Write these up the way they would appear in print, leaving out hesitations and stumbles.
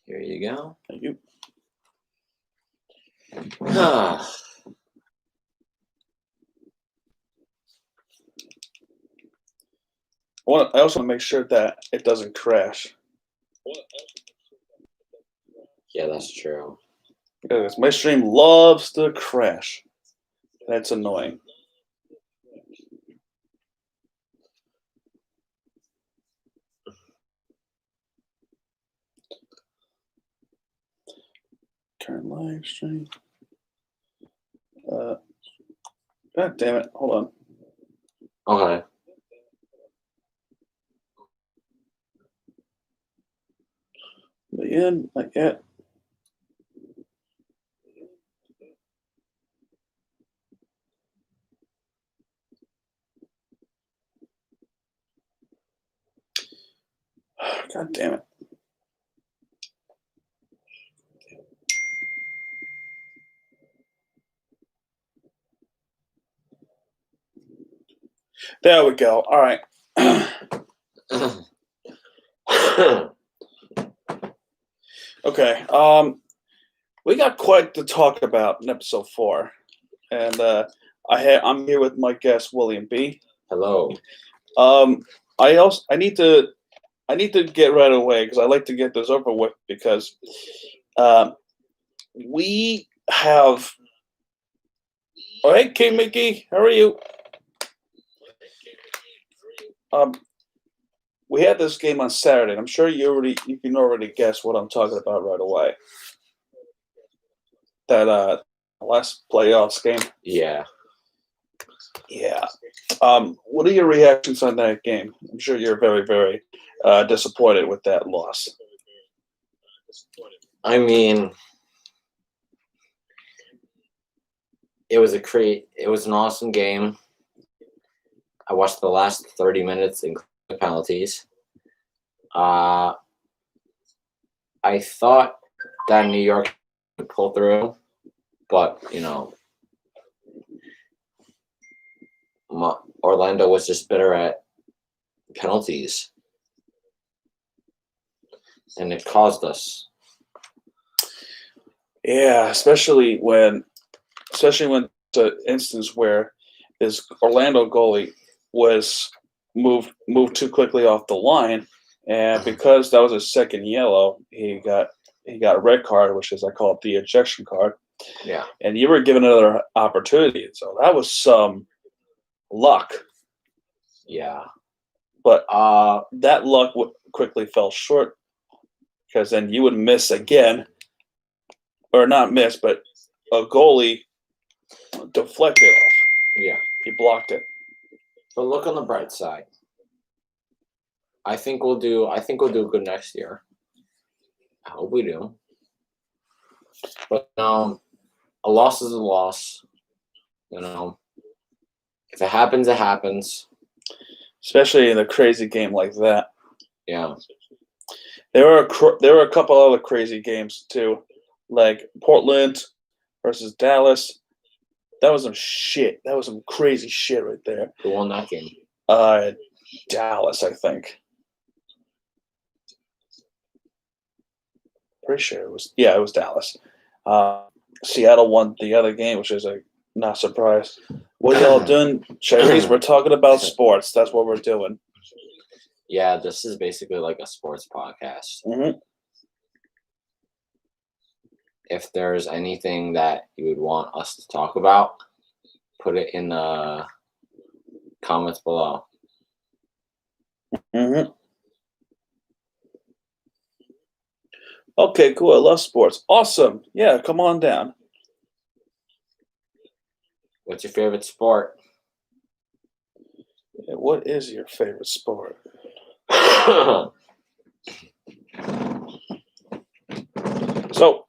Here you go. Thank you. I also want to make sure that it doesn't crash. Yeah, that's true. Because my stream loves to crash. That's annoying. Current live stream. God damn it. Hold on. Okay. Begin, not yet. God damn it. There we go. All right. Okay. We got quite to talk about in episode 4, and I'm here with my guest William B. Hello. I need to get right away because I like to get this over with because we have. Oh, hey, King Mickey, how are you? We had this game on Saturday, and I'm sure you can already guess what I'm talking about right away. That last playoffs game. Yeah. Yeah. What are your reactions on that game? I'm sure you're very, very disappointed with that loss. I mean, it was an awesome game. I watched the last 30 minutes, including the penalties. I thought that New York would pull through, but Orlando was just better at penalties, and it caused us. Yeah, especially when the instance where this Orlando goalie was moved too quickly off the line, and because that was his second yellow, he got a red card, which is I call it the ejection card. Yeah. And you were given another opportunity, so that was some luck. Yeah. But that luck quickly fell short because then you would miss again, or not miss, but a goalie deflected off. Yeah. He blocked it. But look on the bright side. I think we'll do good next year. I hope we do. But a loss is a loss. If it happens, it happens. Especially in a crazy game like that. Yeah. There were a couple other crazy games too, like Portland versus Dallas. That was some shit. That was some crazy shit right there. Who won that game? Dallas, I think. Pretty sure it was. Yeah, it was Dallas. Seattle won the other game, which is not surprised. What y'all doing, Cherries? We're talking about sports. That's what we're doing. Yeah, this is basically like a sports podcast. Mm-hmm. If there's anything that you would want us to talk about, put it in the comments below. Mm-hmm. Okay, cool. I love sports. Awesome. Yeah, come on down. What's your favorite sport? Yeah, what is your favorite sport? So,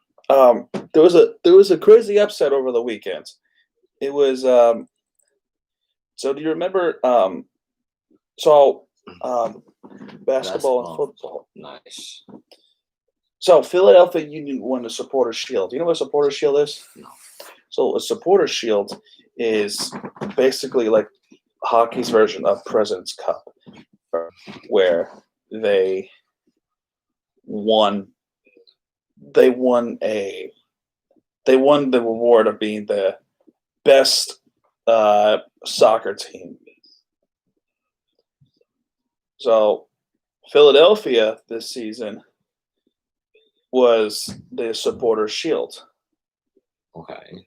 there was a crazy upset over the weekend. It was so do you remember basketball and football? Nice. So Philadelphia Union won the Supporter Shield. Do you know what a Supporter Shield is? No. So a Supporter Shield is basically like hockey's version of President's Cup, where they won they won the reward of being the best soccer team. So Philadelphia this season was the Supporters' Shield, Okay.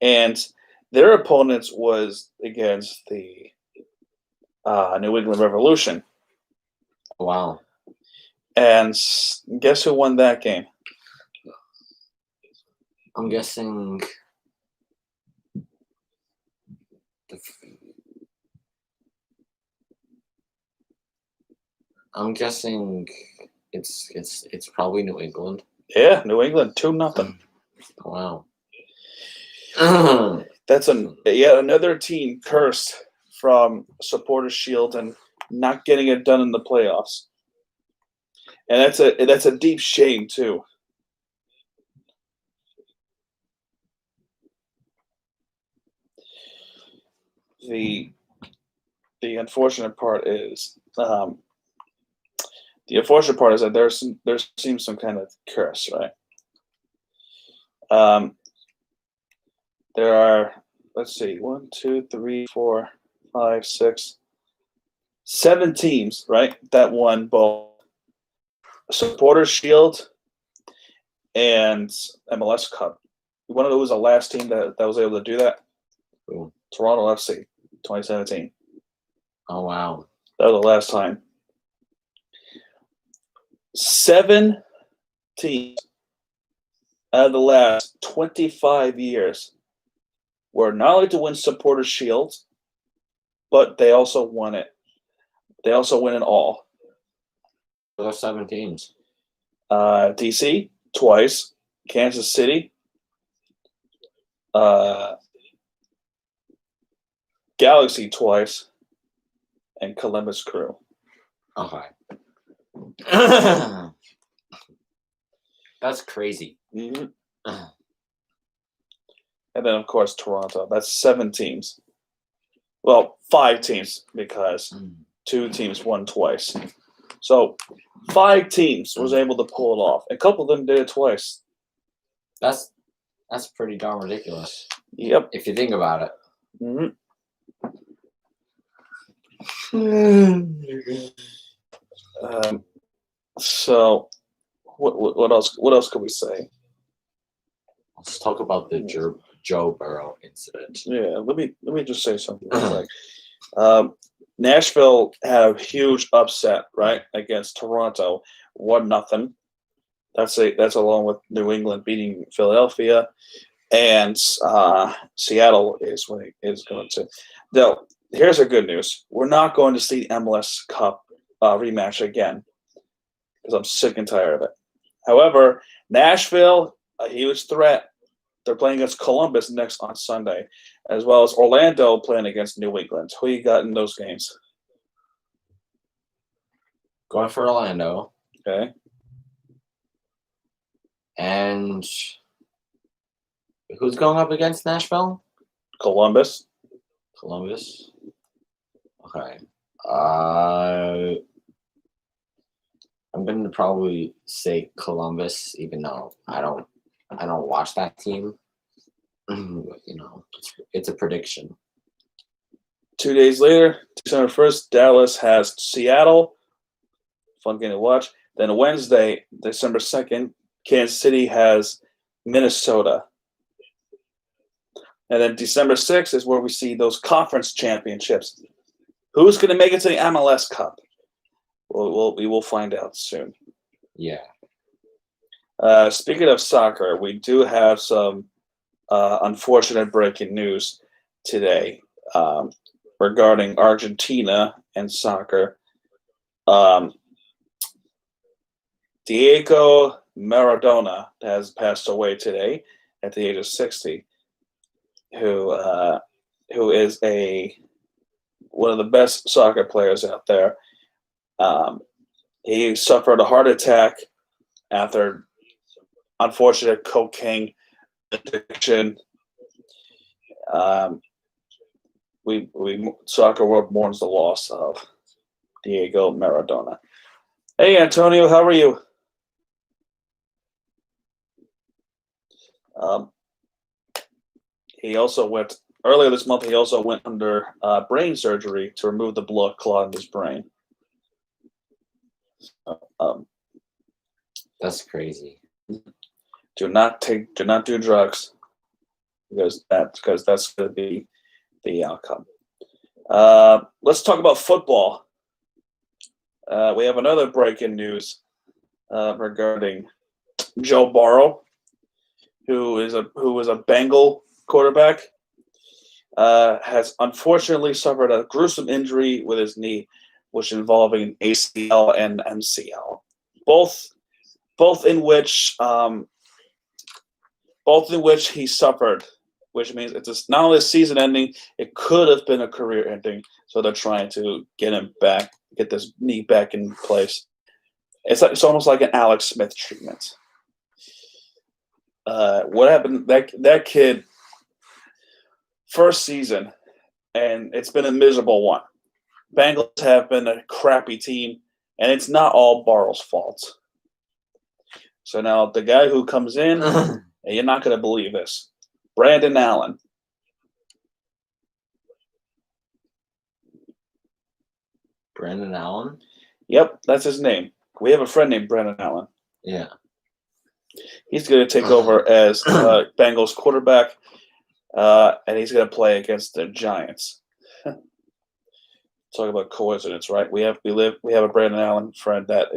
and their opponents was against the New England Revolution. Wow. And guess who won that game? I'm guessing. I'm guessing it's probably New England. Yeah, New England 2-0. Wow. That's yet another team cursed from Supporters' Shield and not getting it done in the playoffs. And that's a deep shame too. The unfortunate part is that there seems some kind of curse, right? There are, let's see, 1, 2, 3, 4, 5, 6, 7 teams, right, that won both Supporters' Shield and MLS Cup. You want to know who was the last team that was able to do that? Cool. Toronto FC, 2017. Oh wow. That was the last time. 7 teams out of the last 25 years were not only to win Supporters' Shield, but they also won it. They also win it all. Those 7 teams. DC twice, Kansas City, Galaxy twice, and Columbus Crew. Okay. That's crazy. Mm-hmm. And then, of course, Toronto. That's 7 teams. Well, 5 teams because 2 teams won twice. So 5 teams was able to pull it off. A couple of them did it twice. That's pretty darn ridiculous. Yep. If you think about it. Mm-hmm. So, what else? What else could we say? Let's talk about the Joe Burrow incident. Yeah, let me just say something real quick. Nashville had a huge upset, right, against Toronto, 1-0. That's along with New England beating Philadelphia, and Seattle is going to. Now, here's the good news: we're not going to see MLS Cup rematch again because I'm sick and tired of it. However, Nashville, a huge threat. They're playing against Columbus next on Sunday, as well as Orlando playing against New England. Who you got in those games? Going for Orlando. Okay. And who's going up against Nashville? Columbus. Columbus. Okay. I'm going to probably say Columbus, even though I don't watch that team. But, it's a prediction. 2 days later, December 1st, Dallas has Seattle. Fun game to watch. Then Wednesday, December 2nd, Kansas City has Minnesota. And then December 6th is where we see those conference championships. Who's going to make it to the MLS Cup? We will find out soon. Yeah. Speaking of soccer, we do have some unfortunate breaking news today regarding Argentina and soccer. Diego Maradona has passed away today at the age of 60. Who is one of the best soccer players out there. He suffered a heart attack after unfortunate cocaine addiction. Soccer world mourns the loss of Diego Maradona. Hey, Antonio, how are you? He also went earlier this month. He also went under brain surgery to remove the blood clot in his brain. That's crazy. Do not do drugs because that's going to be the outcome. Let's talk about football. We have another breaking news regarding Joe Burrow, who is a Bengal quarterback, has unfortunately suffered a gruesome injury with his knee, which involving ACL and MCL, both in which he suffered, which means it's not only a season ending, it could have been a career ending. So they're trying to get him back, get this knee back in place. It's almost like an Alex Smith treatment. What happened? That kid, first season, and it's been a miserable one. Bengals have been a crappy team, and it's not all Burrow's fault. So now the guy who comes in, and you're not going to believe this, Brandon Allen. Brandon Allen? Yep, that's his name. We have a friend named Brandon Allen. Yeah. He's going to take over as Bengals quarterback, and he's going to play against the Giants. Talk about coincidence, right? We have a Brandon Allen friend that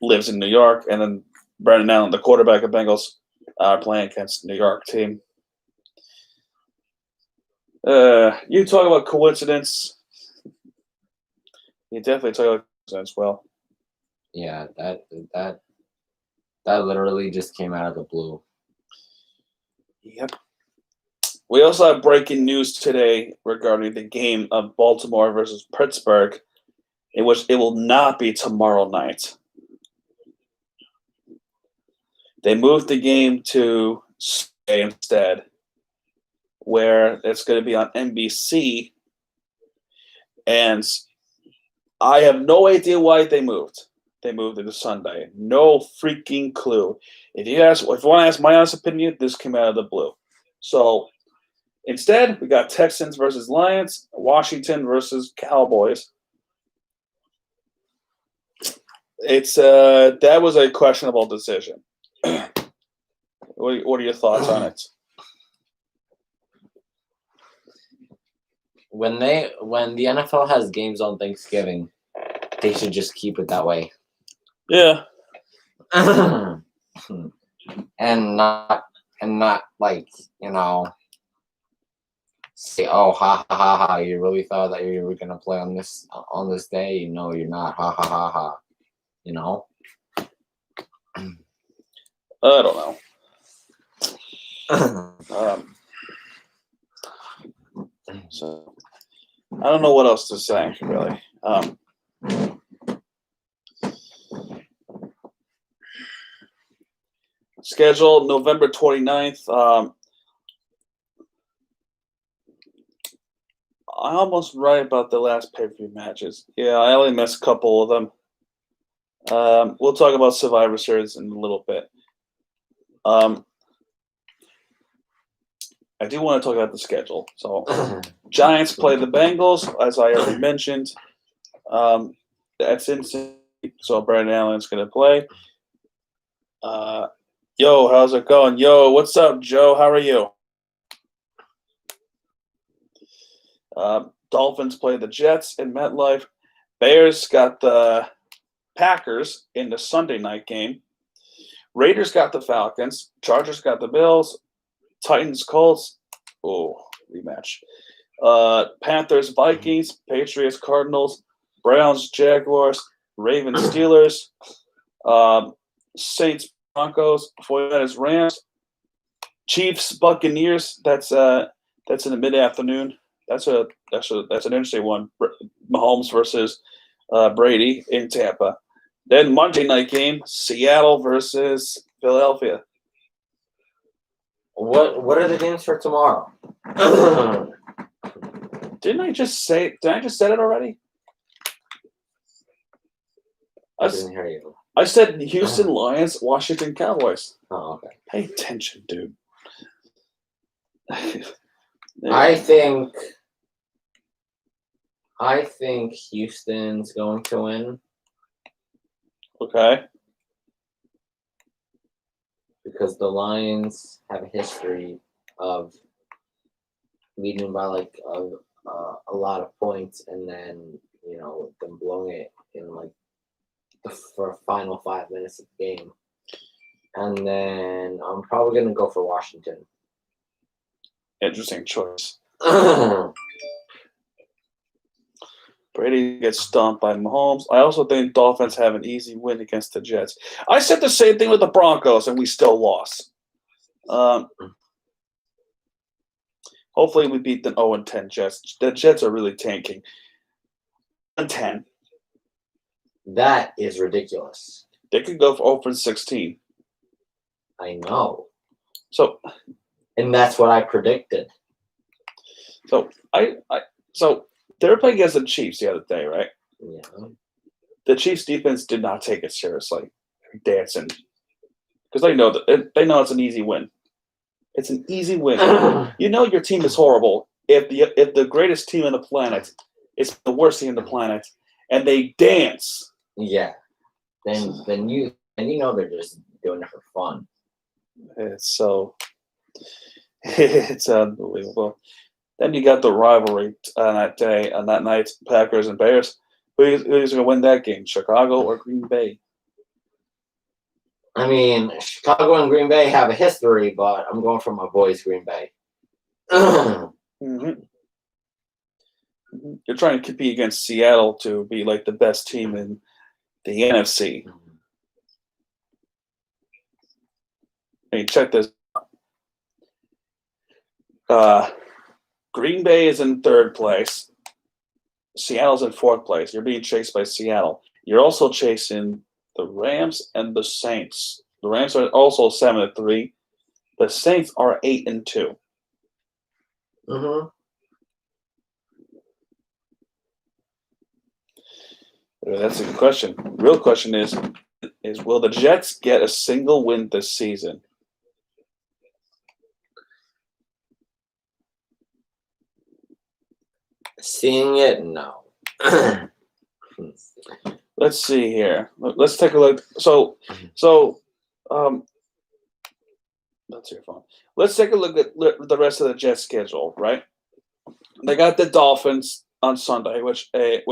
lives in New York, and then Brandon Allen, the quarterback of Bengals, are playing against the New York team. You talk about coincidence. You definitely talk about coincidence. Well, yeah, that literally just came out of the blue. Yep. We also have breaking news today regarding the game of Baltimore versus Pittsburgh, in which it will not be tomorrow night. They moved the game to Sunday instead, where it's going to be on NBC, and I have no idea why they moved. They moved it to Sunday. No freaking clue. If you want to ask my honest opinion, this came out of the blue. So instead, we got Texans versus Lions, Washington versus Cowboys. That was a questionable decision. What are your thoughts on it? When the NFL has games on Thanksgiving, they should just keep it that way. Yeah. and not like, say, oh, ha ha ha ha, you really thought that you were gonna play on this day? No, you're not. Ha ha ha ha. I don't know. So I don't know what else to say, really. Scheduled November 29th. I'm almost right about the last pay-per-view matches. Yeah, I only missed a couple of them. We'll talk about Survivor Series in a little bit. I do want to talk about the schedule. So, Giants play the Bengals, as I already mentioned. That's instant. So, Brandon Allen's going to play. Yo, how's it going? Yo, what's up, Joe? How are you? Dolphins play the Jets in MetLife. Bears got the Packers in the Sunday night game. Raiders got the Falcons. Chargers got the Bills. Titans, Colts. Oh, rematch. Panthers, Vikings. Patriots, Cardinals. Browns, Jaguars. Ravens, Steelers. Saints, Broncos. 49ers, Rams. Chiefs, Buccaneers. That's in the mid-afternoon. That's an interesting one. Mahomes versus Brady in Tampa. Then Monday night game, Seattle versus Philadelphia. What are the games for tomorrow? Did I just say it already? I didn't hear you. I said Houston Lions, Washington Cowboys. Oh, okay. Pay attention, dude. I think Houston's going to win. Okay. Because the Lions have a history of leading by like a lot of points, and then them blowing it in like the final 5 minutes of the game. And then I'm probably gonna go for Washington. Interesting choice. Brady gets stomped by Mahomes. I also think Dolphins have an easy win against the Jets. I said the same thing with the Broncos, and we still lost. Hopefully, we beat the 0-10 Jets. The Jets are really tanking. 10. That is ridiculous. They could go for 0-16. I know. So, and that's what I predicted. So they were playing against the Chiefs the other day, right? Yeah. The Chiefs defense did not take it seriously. Dancing. Because they know it's an easy win. It's an easy win. You know your team is horrible. If the greatest team on the planet is the worst team on the planet, and they dance. Yeah. Then you know they're just doing it for fun. It's unbelievable. Then you got the rivalry on that night, Packers and Bears. Who's going to win that game, Chicago or Green Bay? I mean, Chicago and Green Bay have a history, but I'm going for my boys, Green Bay. Mm-hmm. You're trying to compete against Seattle to be like the best team in the NFC. I mean, check this. Green Bay is in 3rd place. Seattle's in 4th place. You're being chased by Seattle. You're also chasing the Rams and the Saints. The Rams are also 7-3. The Saints are 8-2. Mm-hmm. That's a good question. Real question is will the Jets get a single win this season? Seeing it, no. Let's see here. Let's take a look. So, that's your phone. Let's take a look at the rest of the Jets schedule. Right? They got the Dolphins on Sunday, which it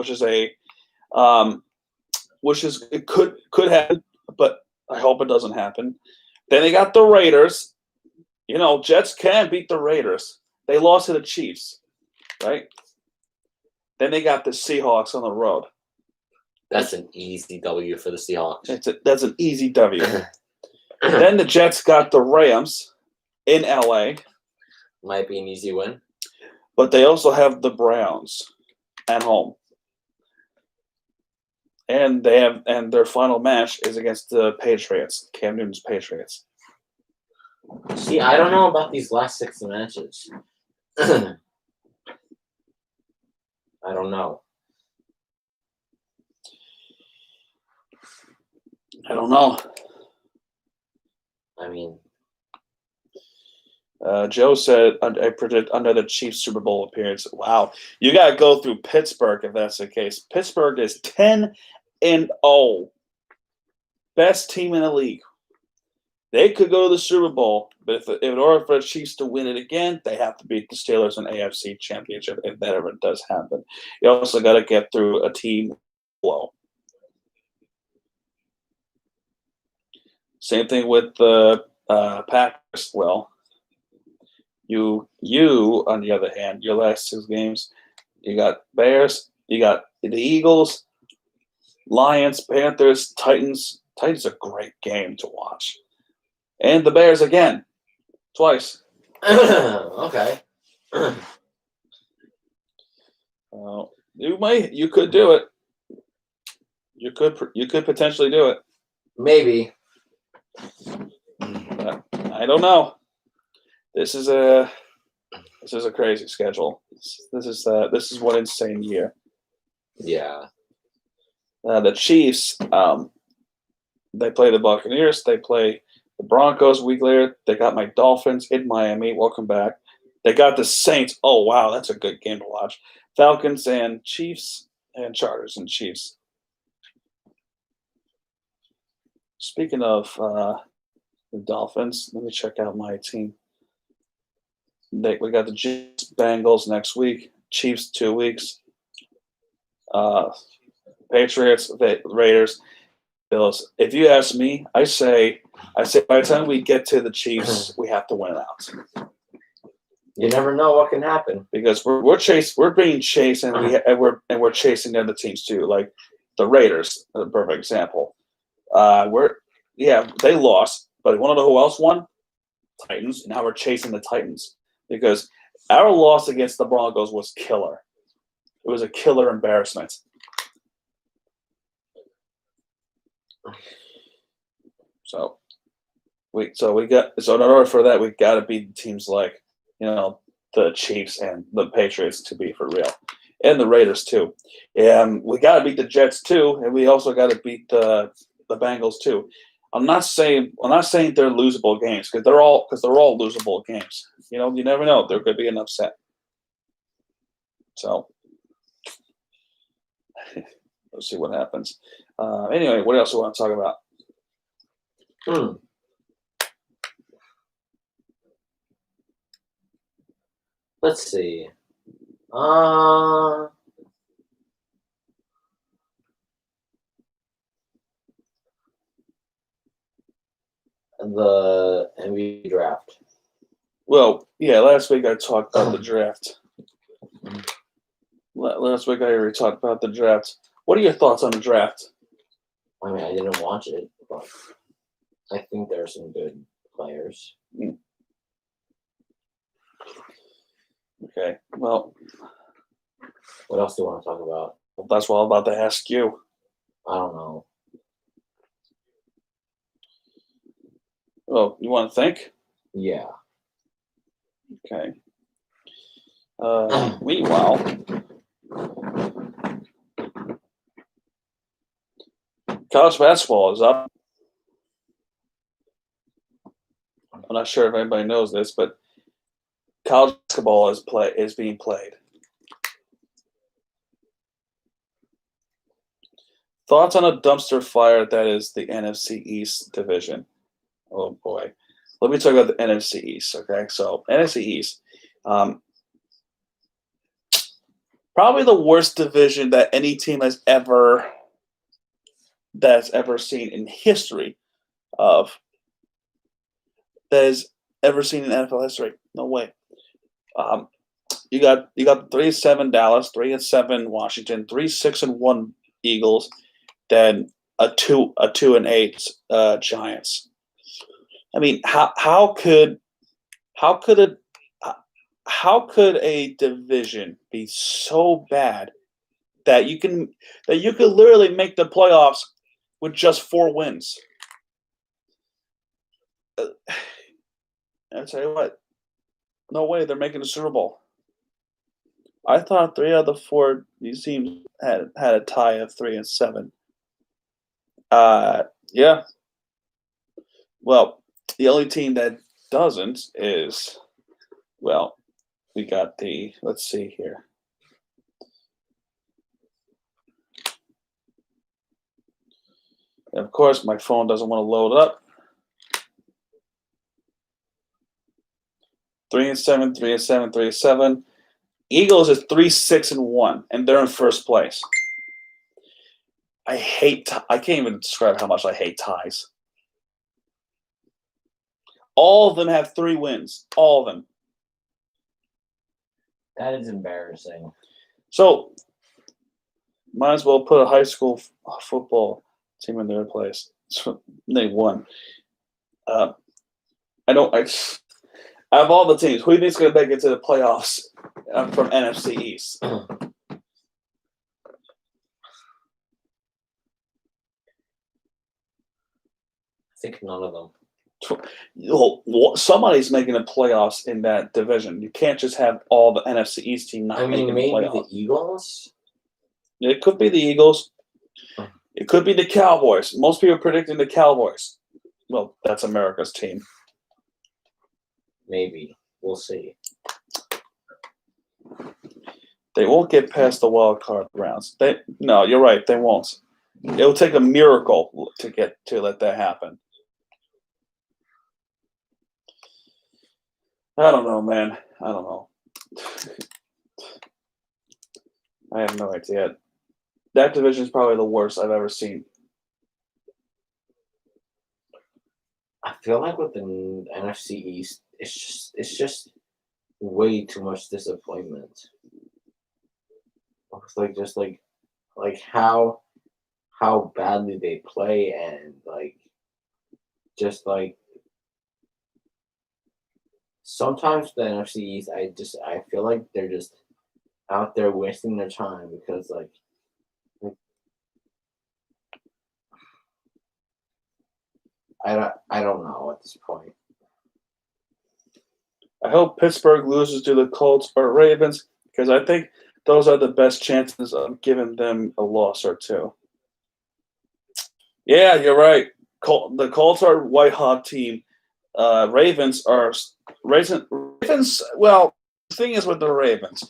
could happen, but I hope it doesn't happen. Then they got the Raiders. Jets can beat the Raiders. They lost to the Chiefs, right? Then they got the Seahawks on the road. That's an easy W for the Seahawks. That's an easy W. Then the Jets got the Rams in LA. Might be an easy win. But they also have the Browns at home. And their final match is against the Patriots, Cam Newton's Patriots. See, I don't know about these last 6 matches. I don't know. I mean, Joe said, I predict under the Chiefs Super Bowl appearance. Wow. You got to go through Pittsburgh if that's the case. Pittsburgh is 10-0. Best team in the league. They could go to the Super Bowl, but if in order for the Chiefs to win it again, they have to beat the Steelers in AFC Championship if that ever does happen. You also got to get through a team blow. Same thing with the Packers. Well, you on the other hand, your last 6 games, you got Bears, you got the Eagles, Lions, Panthers, Titans. Titans are a great game to watch. And the Bears again, twice. Okay. You could do it. You could potentially do it. Maybe. But I don't know. This is a crazy schedule. This is one insane year. Yeah. The Chiefs, they play the Buccaneers. They play the Broncos a week later. They got my Dolphins in Miami. Welcome back. They got the Saints. Oh, wow, that's a good game to watch. Falcons and Chiefs and Chargers and Chiefs. Speaking of the Dolphins, let me check out my team. We got the Chiefs, Bengals next week. Chiefs 2 weeks. Patriots, Raiders, Bills. If you ask me, I say by the time we get to the Chiefs, we have to win out. You never know what can happen because we're being chased, and we're chasing the other teams too. Like the Raiders, a perfect example. They lost, but you want to know who else won? Titans. Now we're chasing the Titans because our loss against the Broncos was killer. It was a killer embarrassment. So in order for that, we got to beat teams like the Chiefs and the Patriots to be for real, and the Raiders too. And we got to beat the Jets too, and we also got to beat the Bengals too. I'm not saying they're losable games because they're all losable games. You never know. There could be an upset. So let's see what happens. Anyway, what else do we want to talk about? Let's see. The NBA draft. Well, yeah, last week I talked about the draft. Last week I already talked about the draft. What are your thoughts on the draft? I mean, I didn't watch it, but I think there are some good players. Okay, well. What else do you want to talk about? Well, that's what I'm about to ask you. I don't know. Well, you want to think? Yeah. Okay. Meanwhile, college basketball is up. I'm not sure if anybody knows this, but college basketball is being played. Thoughts on a dumpster fire that is the NFC East division? Oh boy, let me talk about the NFC East. Okay, so NFC East, probably the worst division that any team has ever seen in history that has ever seen in NFL history. No way. You got 3-7 Dallas, 3-7 Washington, 3-6-1 Eagles, then a 2-8 Giants. I mean, how could a division be so bad that you could literally make the playoffs with just 4 wins? I tell you what, no way they're making the Super Bowl. I thought 3 out of the 4 these teams had a tie of 3-7. Yeah. Well, the only team that doesn't is, well, we got let's see here. And of course, my phone doesn't want to load up. 3-7, 3-7, 3-7. Eagles is 3-6-1, and they're in first place. I can't even describe how much I hate ties. All of them have 3 wins. All of them. That is embarrassing. So, might as well put a high school football team in their place. They won. Out of all the teams, who do you think is going to make it to the playoffs from NFC East? I think none of them. Somebody's making the playoffs in that division. You can't just have all the NFC East team not making the playoffs. The Eagles? It could be the Eagles. It could be the Cowboys. Most people are predicting the Cowboys. Well, that's America's team. Maybe. We'll see. They won't get past the wild card rounds. No, you're right. They won't. It'll take a miracle to let that happen. I don't know, man. I don't know. I have no idea. That division is probably the worst I've ever seen. I feel like with the NFC East, it's just way too much disappointment. It's like how badly they play, and just sometimes the NFC East, I feel like they're just out there wasting their time because I don't know at this point. I hope Pittsburgh loses to the Colts or Ravens because I think those are the best chances of giving them a loss or two. Yeah, you're right. The Colts are a white hot team. Ravens are Ravens. Well, the thing is with the Ravens,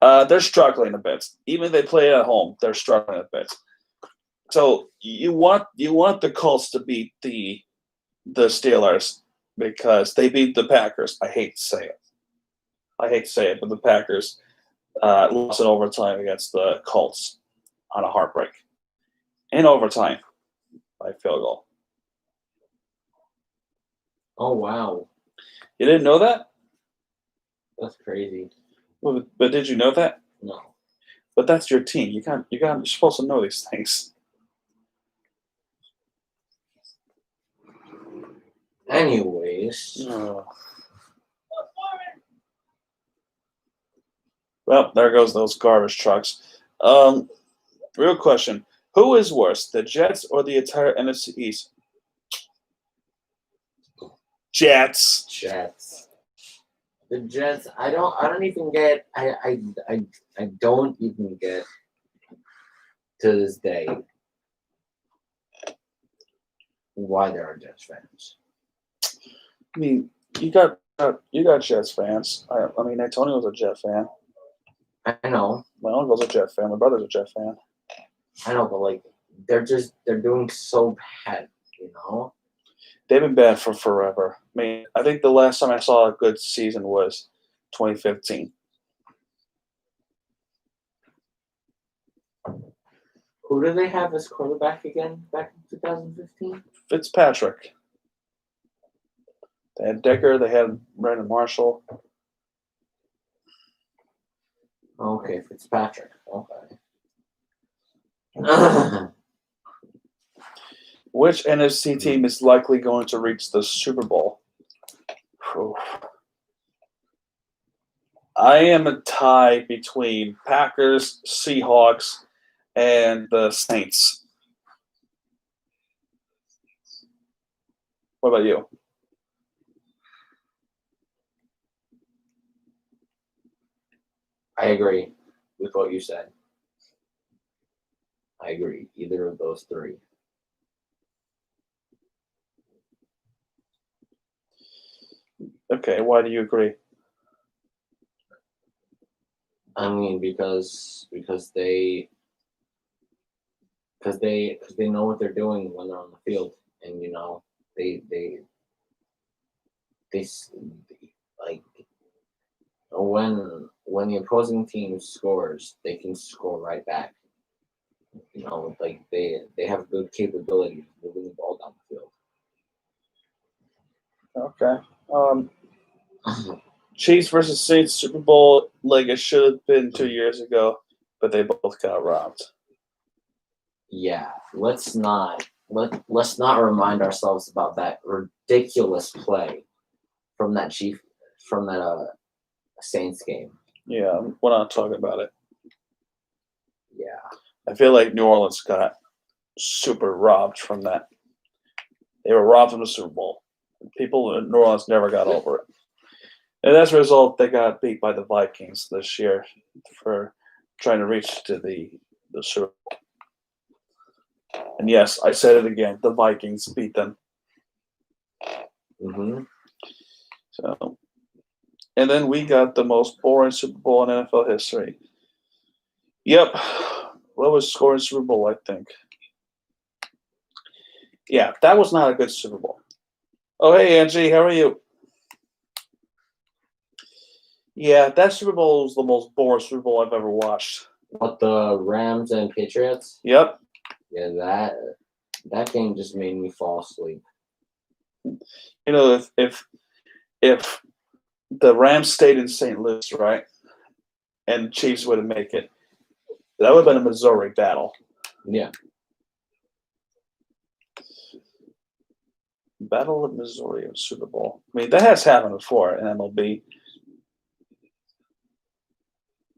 they're struggling a bit. Even if they play at home, they're struggling a bit. So you want the Colts to beat the Steelers because they beat the Packers. I hate to say it, but the Packers lost in overtime against the Colts on a heartbreak. In overtime by field goal. Oh wow, You didn't know that? that's crazy. Well, but did you know that? No. But that's your team. You're supposed to know these things. Anyways, Well, there goes those garbage trucks. Real question: who is worse, the Jets or the entire NFC East? Jets. The Jets. I don't even get. I don't even get to this day why there are Jets fans. I mean, you got Jets fans. I mean, Antonio's a Jet fan. I know. My uncle's a Jet fan. My brother's a Jet fan. I know, but they're doing so bad, you know. They've been bad for forever. I mean, I think the last time I saw a good season was 2015. Who do they have as quarterback again back in 2015? Fitzpatrick. They had Decker. They had Brandon Marshall. Okay, Fitzpatrick. Okay. Which NFC team is likely going to reach the Super Bowl? Whew. I am a tie between Packers, Seahawks, and the Saints. What about you? I agree with what you said. I agree. Either of those three. Okay, why do you agree? I mean, because they know what they're doing when they're on the field, and you know they like when the opposing team scores, they can score right back. You know, like they have good capability of moving the ball down Okay. Chiefs versus Saints Super Bowl, like it should have been 2 years ago, but they both got robbed. Yeah, let's not remind ourselves about that ridiculous play from that Saints game. Yeah, we're not talking about it. Yeah. I feel like New Orleans got super robbed from that. They were robbed from the Super Bowl. People in New Orleans never got over it. And as a result, they got beat by the Vikings this year for trying to reach to the Super Bowl. And yes, I said it again. The Vikings beat them. Mm-hmm. So, and then we got the most boring Super Bowl in NFL history. Yep. What was scoring Super Bowl, I think? Yeah, that was not a good Super Bowl. Oh, hey, Angie, how are you? Yeah, that Super Bowl was the most boring Super Bowl I've ever watched. What, the Rams and Patriots? Yep. Yeah, that game just made me fall asleep. You know, if the Rams stayed in St. Louis, right, and Chiefs would have made it, that would have been a Missouri battle. Yeah. Battle of Missouri in Super Bowl. I mean, that has happened before in MLB.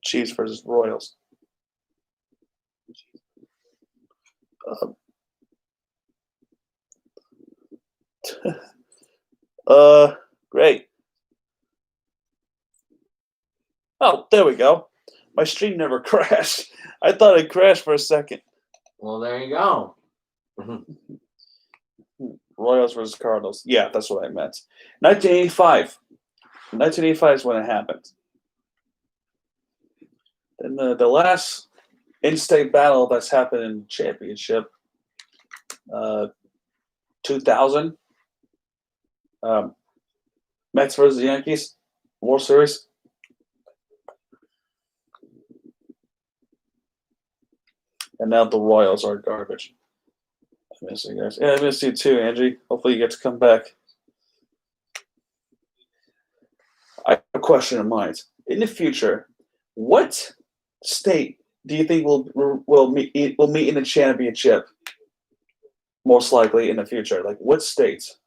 Chiefs versus Royals. Great. Oh, there we go. My stream never crashed. I thought it crashed for a second. Well, there you go. Royals versus Cardinals. Yeah, that's what I meant. 1985. 1985 is when it happened. Then the last in-state battle that's happened in championship, 2000. Mets versus Yankees, World Series. And now the Royals are garbage. I miss you guys. Yeah, I miss you too, Angie. Hopefully you get to come back. I have a question in mind. In the future, what state do you think will meet in the championship? Most likely in the future, like what states?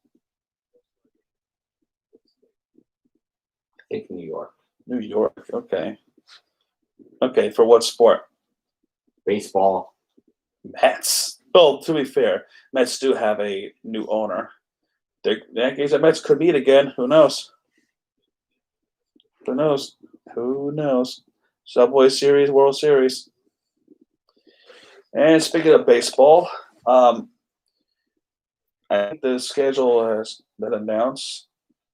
I think New York. New York. Okay. Okay, for what sport? Baseball. Mets. Well, to be fair, Mets do have a new owner. The Yankees and Mets could meet again. Who knows? Who knows? Who knows? Subway Series, World Series. And speaking of baseball, I think the schedule has been announced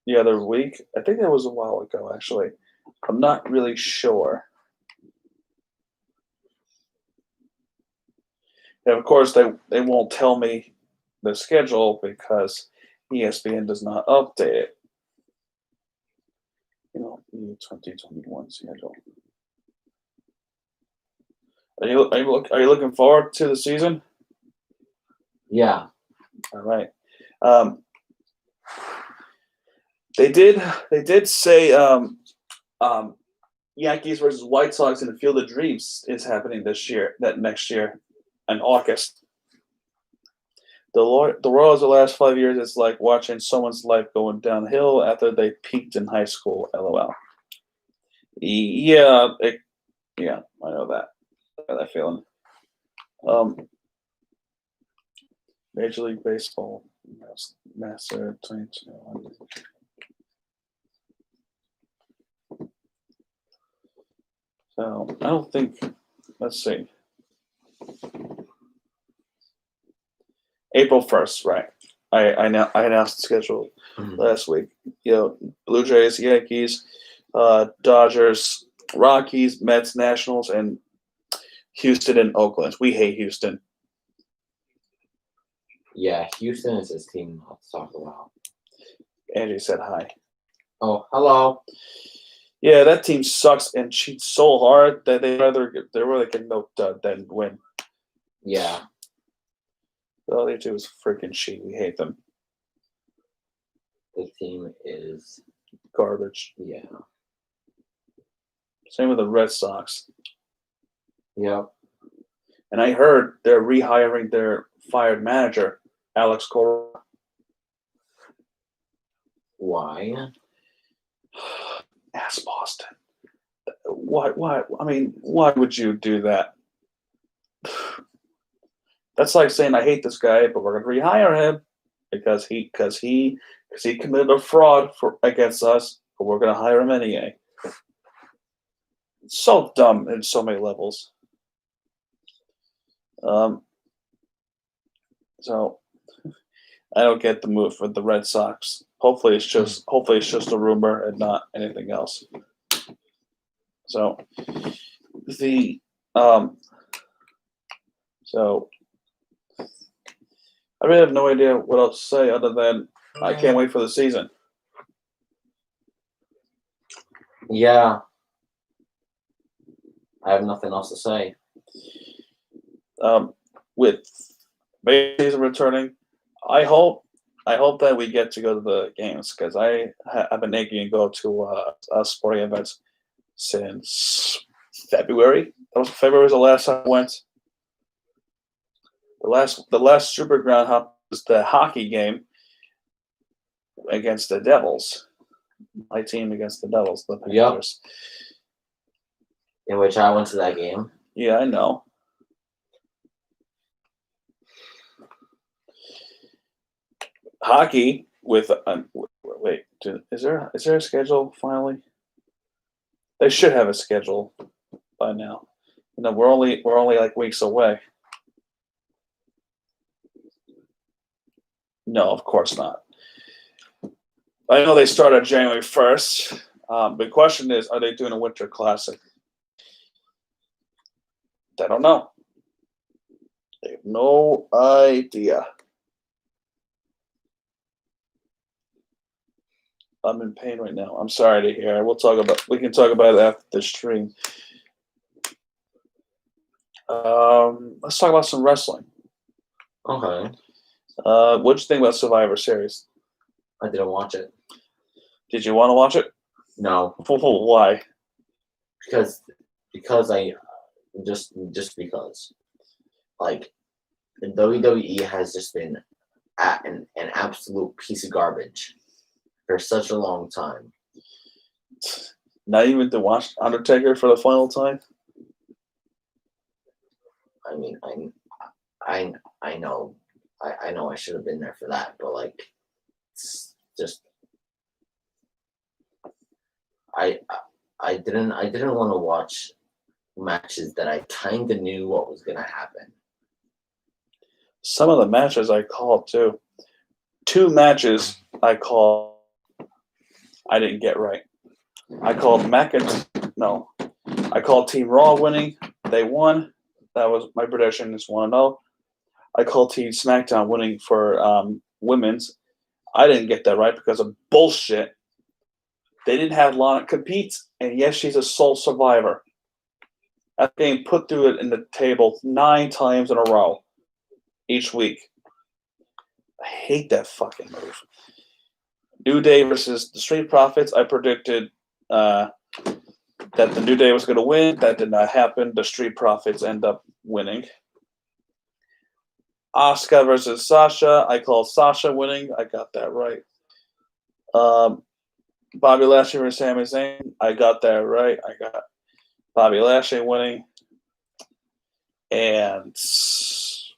the other week. I think that was a while ago, actually. I'm not really sure. And of course, they won't tell me the schedule because ESPN does not update it. You know, the 2021 schedule. Are you looking forward to the season? Yeah. All right. They did say Yankees versus White Sox in the Field of Dreams is happening next year in August. The Royals the last 5 years, it's like watching someone's life going downhill after they peaked in high school. LOL. Yeah, I know that. I got that feeling. Major League Baseball Master 2021. So I don't think. Let's see. April 1st, right? I announced the schedule last week. You know, Blue Jays, Yankees, Dodgers, Rockies, Mets, Nationals, and Houston and Oakland. We hate Houston. Yeah, Houston is his team not to talk about. Angie said hi. Oh, hello. Yeah, that team sucks and cheats so hard that they rather get no dud than win. Yeah. All they do is freaking cheat. We hate them. The team is Garbage. Yeah. Same with the Red Sox. Yep. And I heard they're rehiring their fired manager, Alex Cora. Why? Ask Boston. Why? I mean, why would you do that? That's like saying I hate this guy, but we're going to rehire him because he committed a fraud against us, but we're going to hire him anyway. It's so dumb in so many levels. So I don't get the move with the Red Sox. Hopefully it's just a rumor and not anything else. So the so I really have no idea what else to say other than I can't wait for the season. Yeah. I have nothing else to say. With May season returning, I hope that we get to go to the games because I've been aching to go to sporting events since February. February was the last time I went. The last Super Groundhog was the hockey game against the Devils. My team against the Devils, the Panthers. In which I went to that game. Yeah, I know. Hockey with wait, is there a schedule finally? They should have a schedule by now. You know, we're only like weeks away. No, of course not. I know they start on January 1st. The question is, are they doing a Winter Classic? I don't know. I have no idea. I'm in pain right now. I'm sorry to hear. We can talk about it after the stream. Let's talk about some wrestling. Okay. What'd you think about Survivor Series? I didn't watch it. Did you want to watch it? No. Why? Because I just because. Like, the WWE has just been an absolute piece of garbage for such a long time. Not even to watch Undertaker for the final time? I mean, I know I should have been there for that, but like, it's just I didn't want to watch matches that I kind of knew what was gonna happen. Some of the matches I called too. 2 matches I called I didn't get right. I called I called Team Raw winning. They won. That was my prediction. Is 1-0. I called Team SmackDown winning for women's. I didn't get that right because of bullshit. They didn't have Lana compete, and yes, she's a sole survivor. That game put through it in the table 9 times in a row each week. I hate that fucking move. New Day versus the Street Profits. I predicted that the New Day was going to win. That did not happen. The Street Profits end up winning. Asuka versus Sasha. I called Sasha winning. I got that right. Bobby Lashley versus Sami Zayn. I got that right. I got Bobby Lashley winning. And is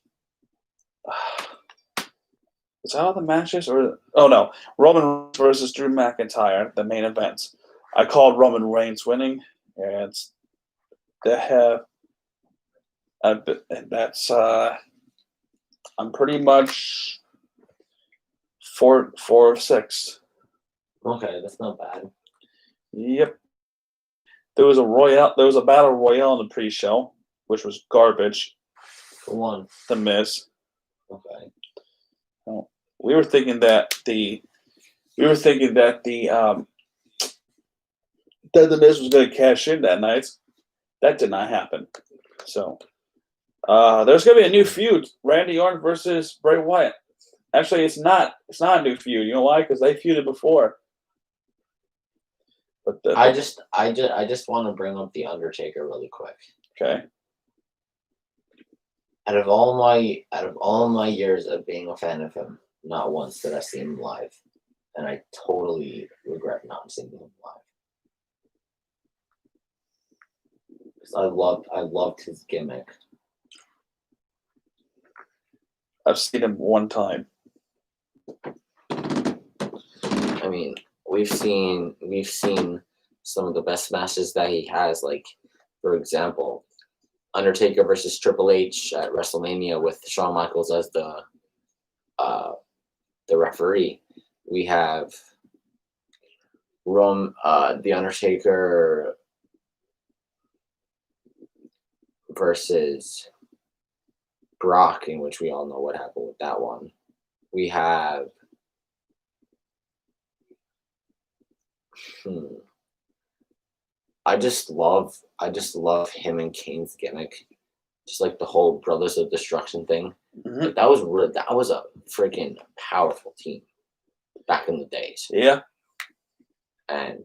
that all the matches? Oh no, Roman versus Drew McIntyre, the main event. I called Roman Reigns winning, and that's I'm pretty much 4 of 6. Okay, that's not bad. Yep. There was a battle royale in the pre-show, which was garbage. For one. The Miz. Okay. Well, we were thinking that the Miz was going to cash in that night. That did not happen. So there's going to be a new feud: Randy Orton versus Bray Wyatt. Actually, it's not a new feud. You know why? Because they feuded before. But I just want to bring up the Undertaker really quick. Okay. Out of all my years of being a fan of him, not once did I see him live, and I totally regret not seeing him live. Because I loved his gimmick. I've seen him one time. I mean, we've seen some of the best matches that he has. Like, for example, Undertaker versus Triple H at WrestleMania with Shawn Michaels as the the referee. We have The Undertaker versus Brock, in which we all know what happened with that one. We have I just love him and Kane's gimmick. Just like the whole Brothers of Destruction thing. Like, that was a freaking powerful team back in the days. Yeah. And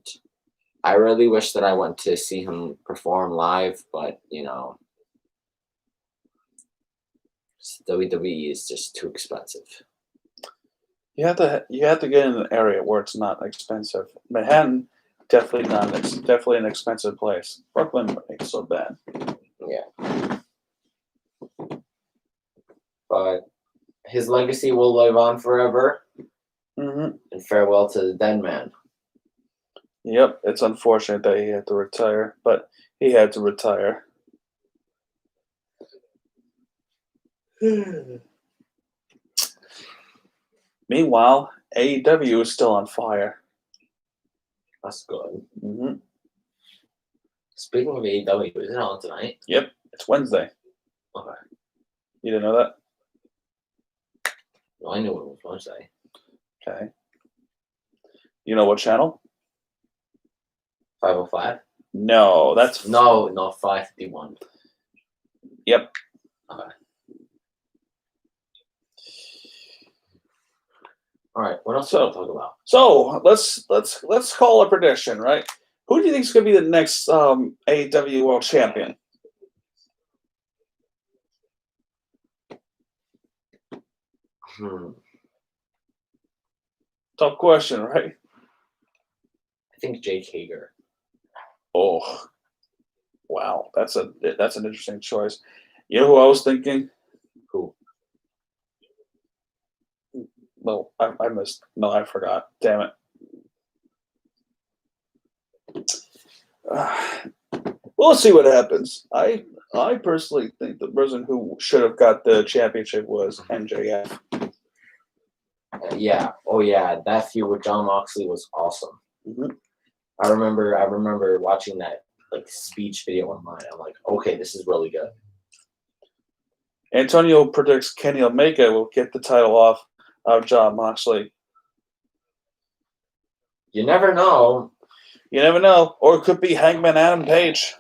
I really wish that I went to see him perform live, but WWE is just too expensive. You have to get in an area where it's not expensive. Manhattan, definitely an expensive place. Brooklyn ain't so bad. Yeah. But his legacy will live on forever. And farewell to the dead man. Yep, it's unfortunate that he had to retire, but he had to retire. Meanwhile, AEW is still on fire. That's good. Speaking of AEW, is it on tonight? Yep, it's Wednesday. Okay. You didn't know that? No, I knew it was Wednesday. Okay. You know what channel? 505? No, that's... No, 551. Yep. Okay. All right, what else do you want to talk about? So let's call a prediction, right? Who do you think is going to be the next AEW World Champion? Tough question, right? I think Jake Hager. Oh, wow, that's an interesting choice. You know who I was thinking? Who? No, I missed. No, I forgot. Damn it. We'll see what happens. I personally think the person who should have got the championship was MJF. Yeah. Oh yeah, that feud with Jon Moxley was awesome. I remember watching that speech video online. I'm like, okay, this is really good. Antonio predicts Kenny Omega will get the title off of Jon Moxley. You never know. You never know. Or it could be Hangman Adam Page.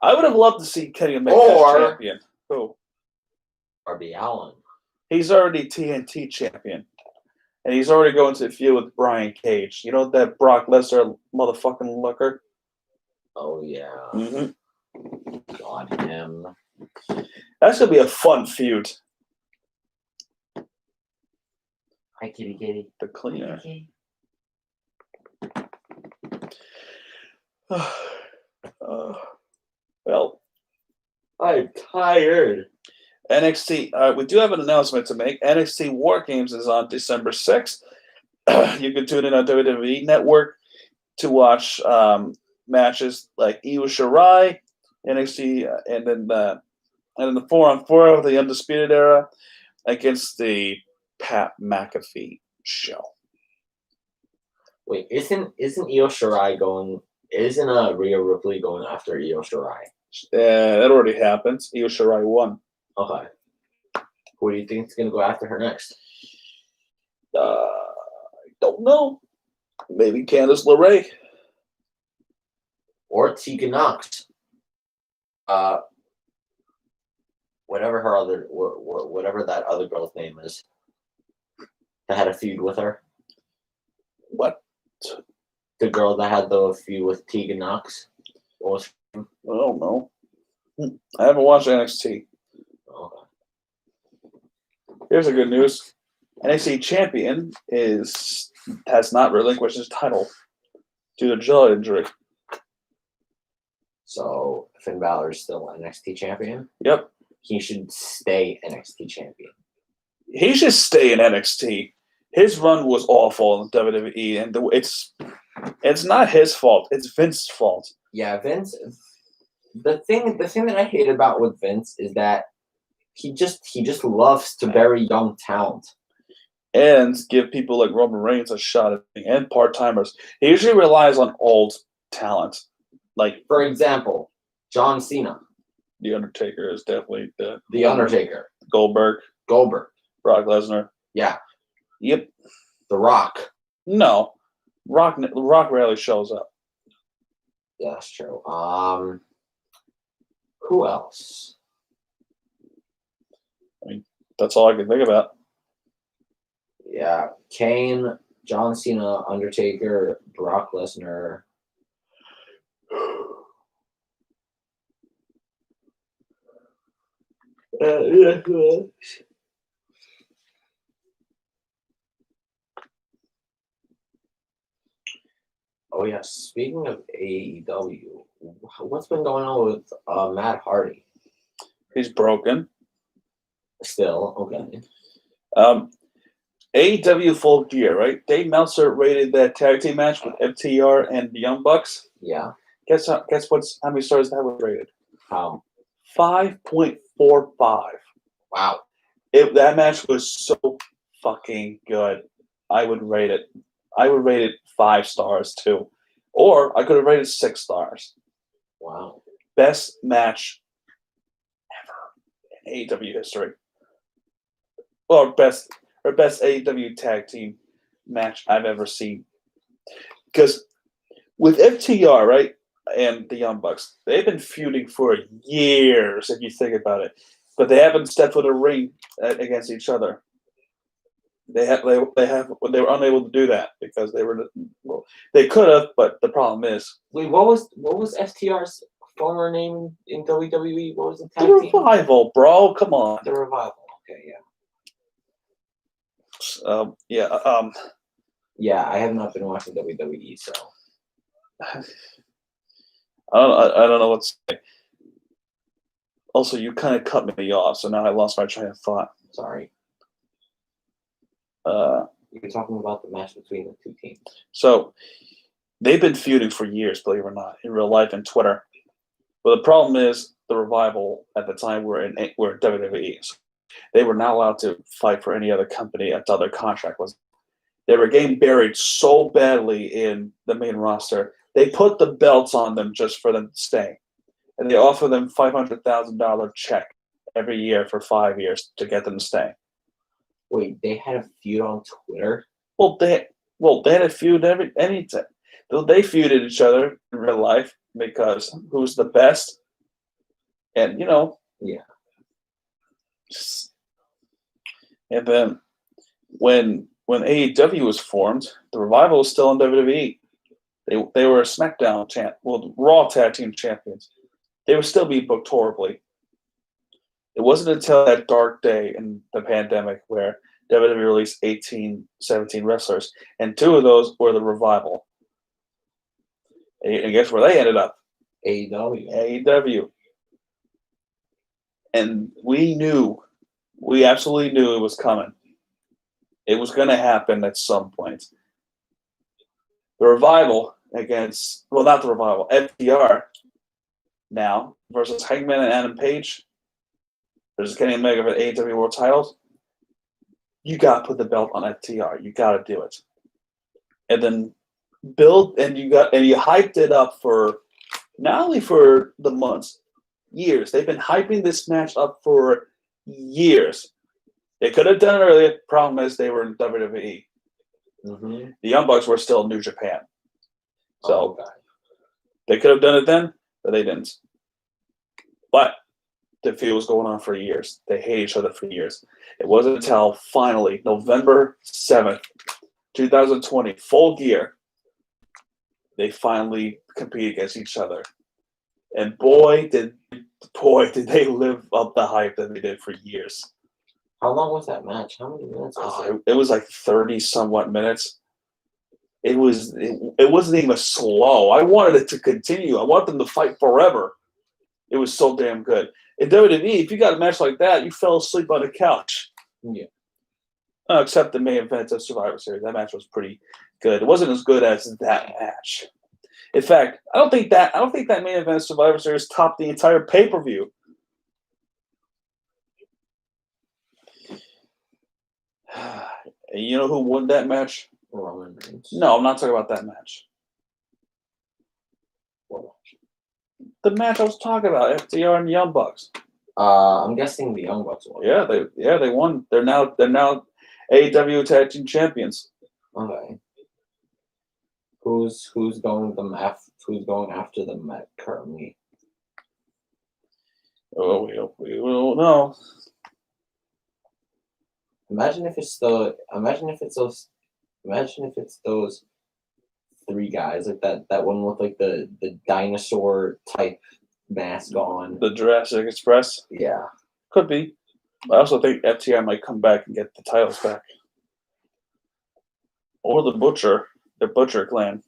I would have loved to see Kenny Omega as champion. Who? Darby Allin. He's already TNT champion. And he's already going to the feud with Brian Cage. You know that Brock Lesnar motherfucking looker? Oh, yeah. God, him. That's going to be a fun feud. Hi, kitty kitty. The cleaner. Well, I'm tired. NXT, we do have an announcement to make. NXT War Games is on December 6th. You can tune in on WWE Network to watch matches like Io Shirai, NXT, and then the 4-on-4 of the Undisputed Era against the Pat McAfee show. Wait, isn't Io Shirai going? Isn't Rhea Ripley going after Io Shirai? That already happens. Io Shirai won. Okay. Who do you think is going to go after her next? I don't know. Maybe Candice LeRae. Or Tegan Nox. Whatever that other girl's name is. That had a feud with her. What? The girl that had the feud with Tegan Nox. What was her name? I don't know. I haven't watched NXT. Okay. Here's the good news. NXT champion has not relinquished his title due to jaw injury. So Finn Balor is still NXT champion? Yep. He should stay NXT champion. He should stay in NXT. His run was awful in WWE, and it's not his fault. It's Vince's fault. Yeah, Vince. The thing that I hate about with Vince is that He just loves to bury young talent. and give people like Roman Reigns a shot at it, and part-timers. He usually relies on old talent. Like, For example, John Cena, The Undertaker is definitely The Undertaker, Goldberg, Goldberg. Brock Lesnar. Yeah. Yep. The Rock. No. Rock rarely shows up. Yeah, that's true. Who else? That's all I can think about. Yeah, Kane, John Cena, Undertaker, Brock Lesnar. Oh yeah, speaking of AEW, what's been going on with Matt Hardy? He's broken. Still, okay. AEW Full Gear, right? Dave Meltzer rated that tag team match with FTR and the Young Bucks. Yeah. Guess how many stars that was rated? How? 5.45. Wow. That match was so fucking good. I would rate it 5 stars too. Or I could have rated 6 stars. Wow. Best match ever in AEW history. Or best AEW tag team match I've ever seen. Because with FTR, right, and the Young Bucks, they've been feuding for years, if you think about it. But they haven't stepped foot in a ring against each other. They were unable to do that because they could have, but the problem is, Wait, what was FTR's former name in WWE? What was the tag the team? Revival, bro. Come on. The Revival. Okay, yeah. Yeah, I have not been watching WWE, so I don't know what to say. Also, you kind of cut me off, so now I lost my train of thought. sorry. Uh, You're talking about the match between the two teams. So they've been feuding for years, believe it or not, in real life and Twitter. But the problem is the Revival at the time were in WWE. So they were not allowed to fight for any other company until their contract was. They were getting buried so badly in the main roster. They put the belts on them just for them to stay. And they offer them $500,000 check every year for 5 years to get them to stay. Wait, they had a feud on Twitter? Well, they had a feud anytime. They feuded each other in real life because who's the best, and Yeah. And then when AEW was formed, the Revival was still in WWE. They were a SmackDown Raw tag team champions. They would still be booked horribly. It wasn't until that dark day in the pandemic where WWE released 17 wrestlers, and 2 of those were the Revival. And guess where they ended up? AEW. And we absolutely knew it was coming. It was going to happen at some point. The Revival not the Revival, FTR now versus Hangman and Adam Page versus Kenny Omega for the AEW World Titles. You got to put the belt on FTR. You got to do it. And then you hyped it up for not only for the months, years. They've been hyping this match up for years. They could have done it earlier. Problem is they were in WWE. Mm-hmm. The Young Bucks were still in New Japan. So they could have done it then, but they didn't. But the feud was going on for years. They hate each other for years. It wasn't until finally November 7th, 2020, Full Gear, they finally compete against each other. And boy, did they live up the hype that they did for years. How long was that match? How many minutes was it? It was like 30 somewhat minutes. It wasn't even slow. I wanted it to continue. I want them to fight forever. It was so damn good. In WWE, if you got a match like that, you fell asleep on the couch. Yeah. Except the main event of Survivor Series. That match was pretty good. It wasn't as good as that match. In fact, I don't think that main event of Survivor Series topped the entire pay-per-view. And you know who won that match? Roman Reigns. No, I'm not talking about that match. The match I was talking about, FTR and Young Bucks. I'm guessing the Young Bucks won. Yeah, they won. They're now AEW Tag Team Champions. Okay. Who's going after them currently? Oh, we will know. Imagine if it's those three guys, like that one with like the dinosaur type mask on. The Jurassic Express. Yeah. Could be. I also think FTR might come back and get the titles back. Or the Butcher Clan.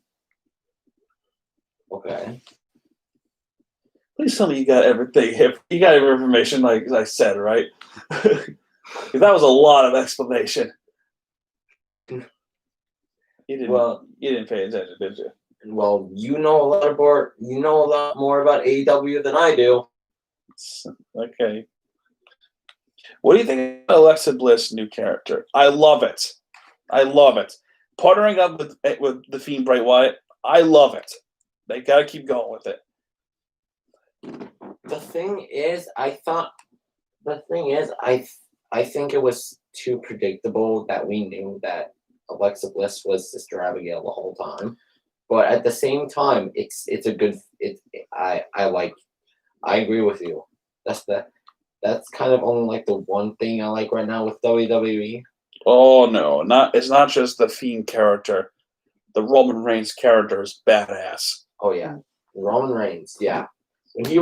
Okay. Please tell me you got everything. You got every information like I said, right? Because that was a lot of explanation. You didn't pay attention, did you? Well, you know a lot more about AEW than I do. Okay. What do you think of Alexa Bliss' new character? I love it. Partnering up with the Fiend Bray Wyatt, I love it. They gotta keep going with it. The thing is, I think it was too predictable that we knew that Alexa Bliss was Sister Abigail the whole time. But at the same time, I agree with you. That's kind of only like the one thing I like right now with WWE. Oh no, it's not just the Fiend character. The Roman Reigns character is badass. Oh yeah, Roman Reigns. Yeah, when he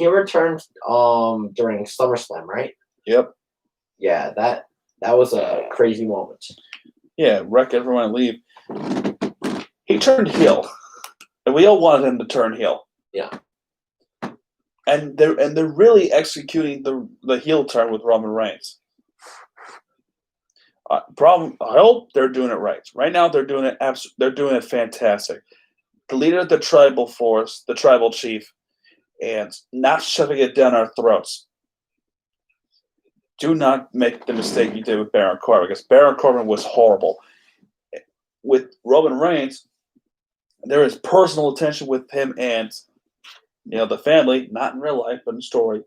returned during SummerSlam, right? Yep. Yeah, that was a crazy moment. Yeah, wreck everyone and leave. He turned heel, and we all wanted him to turn heel. Yeah. And they're really executing the heel turn with Roman Reigns. I hope they're doing it right. Right now, they're doing it. They're doing it fantastic. The leader of the tribal force, the tribal chief, and not shoving it down our throats. Do not make the mistake you did with Baron Corbin, because Baron Corbin was horrible. With Roman Reigns, there is personal attention with him and the family, not in real life, but in story,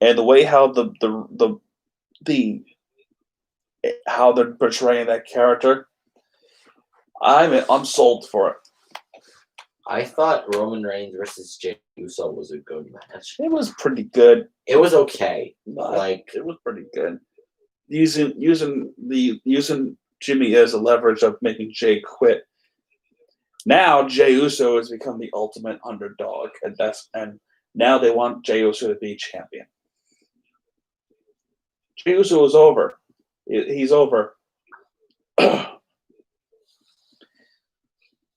and the way how how they're portraying that character. I'm sold for it. I thought Roman Reigns versus Jey Uso was a good match. It was pretty good. It was okay. It was pretty good. Using Jimmy as a leverage of making Jey quit. Now Jey Uso has become the ultimate underdog, and now they want Jey Uso to be champion. Jey Uso is over. He's over.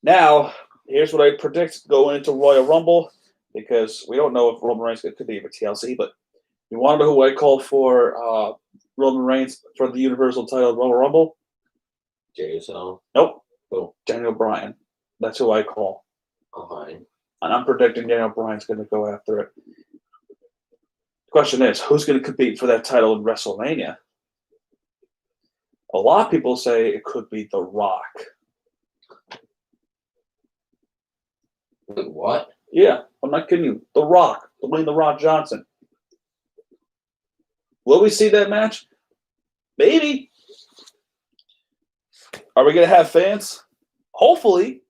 Now, here's what I predict going into Royal Rumble, because we don't know if Roman Reigns could be for TLC, but you want to know who I call for Roman Reigns for the Universal title of Royal Rumble? Jey Uso. Nope. Who? Daniel Bryan. That's who I call. Okay. And I'm predicting Daniel Bryan's going to go after it. The question is, who's going to compete for that title in WrestleMania? A lot of people say it could be The Rock. Wait, what? Yeah, I'm not kidding you. The Rock. Dwayne The Rock Johnson. Will we see that match? Maybe. Are we going to have fans? Hopefully.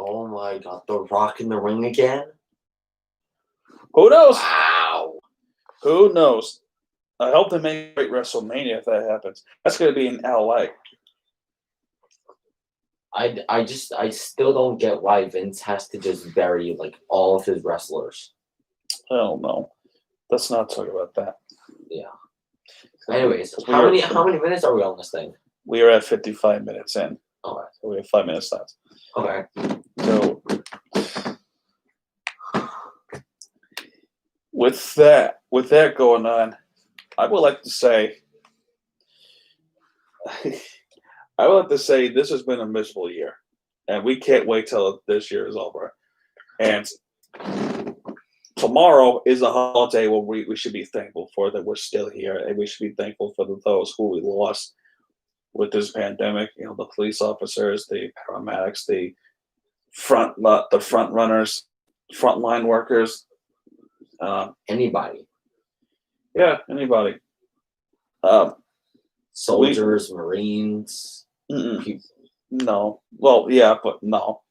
Oh my God, The Rock in the ring again? Who knows? Wow. Who knows? I hope they make a great WrestleMania if that happens. That's going to be in LA. I still don't get why Vince has to just bury like all of his wrestlers. I don't know. Let's not talk about that. Yeah. Anyways, how many minutes are we on this thing? We are at 55 minutes in. Okay. So we have 5 minutes left. Okay. So with that going on, I would like to say this has been a miserable year, and we can't wait till this year is over. And tomorrow is a holiday where we should be thankful for that we're still here, and we should be thankful for those who we lost. with this pandemic. You know, the police officers, the paramedics, the front runners, frontline workers. Anybody. Yeah, anybody. Soldiers, Marines. People. No. Well, yeah, but no.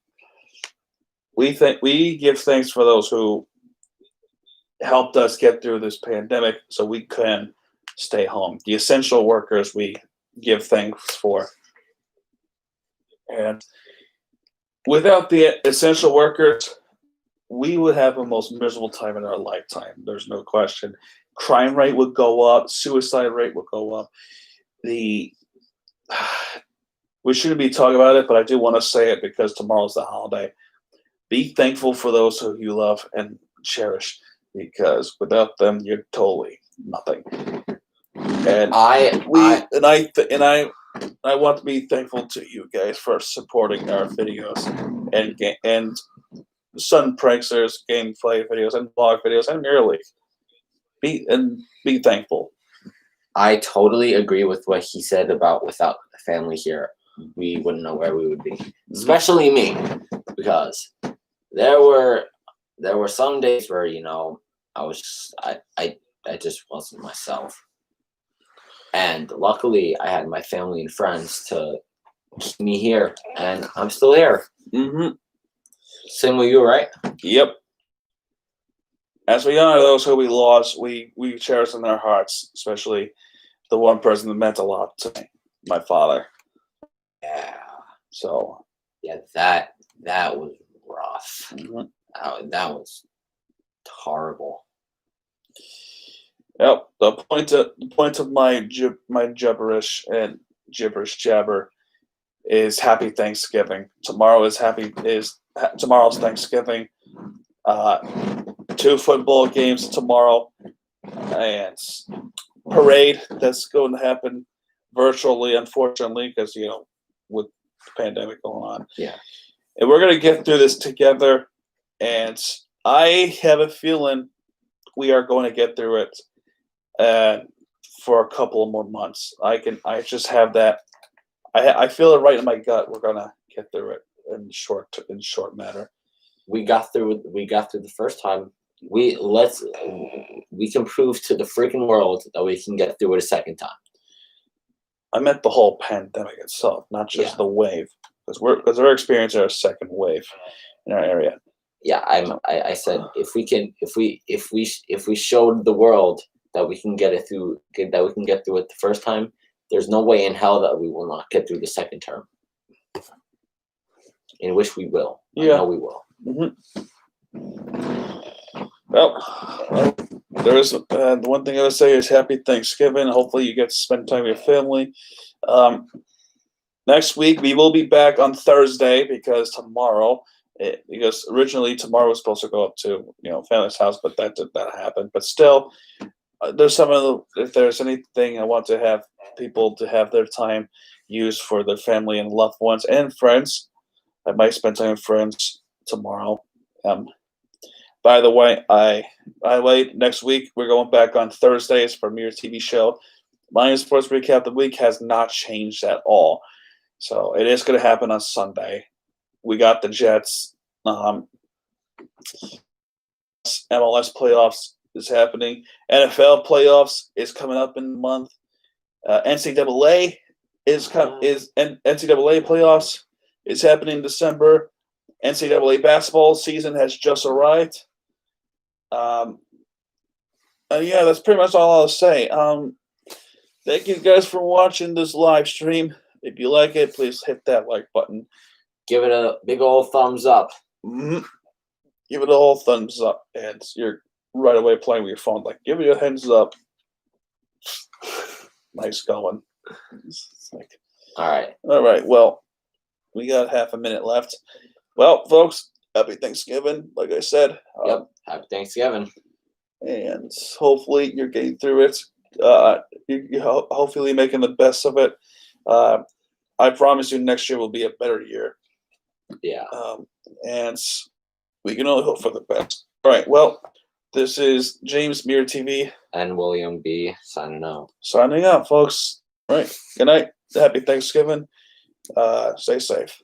We give thanks for those who helped us get through this pandemic so we can stay home. The essential workers we give thanks for. And without the essential workers, we would have the most miserable time in our lifetime. There's no question. Crime rate would go up. Suicide rate would go up. We shouldn't be talking about it, but I do want to say it because tomorrow's the holiday. Be thankful for those who you love and cherish, because without them, you're totally nothing. And I want to be thankful to you guys for supporting our videos and Sun Pranksters gameplay videos and vlog videos and Mirror League. Be thankful. I totally agree with what he said about without family here, we wouldn't know where we would be. Especially me, because there were some days where, you know, I just wasn't myself. And luckily I had my family and friends to keep me here, and I'm still here. Mm-hmm. Same with you, right? Yep. As we honor those who we lost, we cherish in our hearts, especially the one person that meant a lot to me, my father. Yeah. So. Yeah, that was rough. Mm-hmm. That was horrible. Yep. The point of my gibberish and gibberish jabber is Happy Thanksgiving. Tomorrow's Thanksgiving. 2 football games tomorrow, and parade that's going to happen virtually, unfortunately, because, you know, with the pandemic going on. Yeah. And we're going to get through this together, and I have a feeling we are going to get through it for a couple of more months. I just have that. I feel it right in my gut. We're going to get through it in short matter. We got through the first time. We can prove to the freaking world that we can get through it a second time. I meant the whole pandemic itself, not just the wave, because we're experiencing our second wave in our area. Yeah, I said if we showed the world that we can get through it the first time, there's no way in hell that we will not get through the second term. In which we will. Yeah. I know we will. Mm-hmm. Well, there is the one thing I would say is Happy Thanksgiving. Hopefully you get to spend time with your family. Next week we will be back on Thursday because originally tomorrow was supposed to go up to family's house, but that did not happen. But still, if there's anything I want to have people to have their time used for their family and loved ones and friends, I might spend time with friends tomorrow. By the way, next week we're going back on Thursdays for MeurerTV show. My sports recap of the week has not changed at all, so it is going to happen on Sunday. We got the Jets. MLS playoffs is happening. NFL playoffs is coming up in a month. NCAA NCAA playoffs is happening in December. NCAA basketball season has just arrived. Yeah, that's pretty much all I'll say. Thank you guys for watching this live stream. If you like it, please hit that like button. Give it a big old thumbs up. Mm-hmm. Give it a whole thumbs up, and you're right away playing with your phone. Like, give it a hands up. Nice going. All right. Well, we got half a minute left. Well, folks, happy Thanksgiving. Like I said. Yep. Happy Thanksgiving. And hopefully you're getting through it. You're hopefully making the best of it. I promise you next year will be a better year. Yeah. And we can only hope for the best. All right. Well, this is James, MeurerTV. And William B. signing out. Signing out, folks. All right. Good night. Happy Thanksgiving. Stay safe.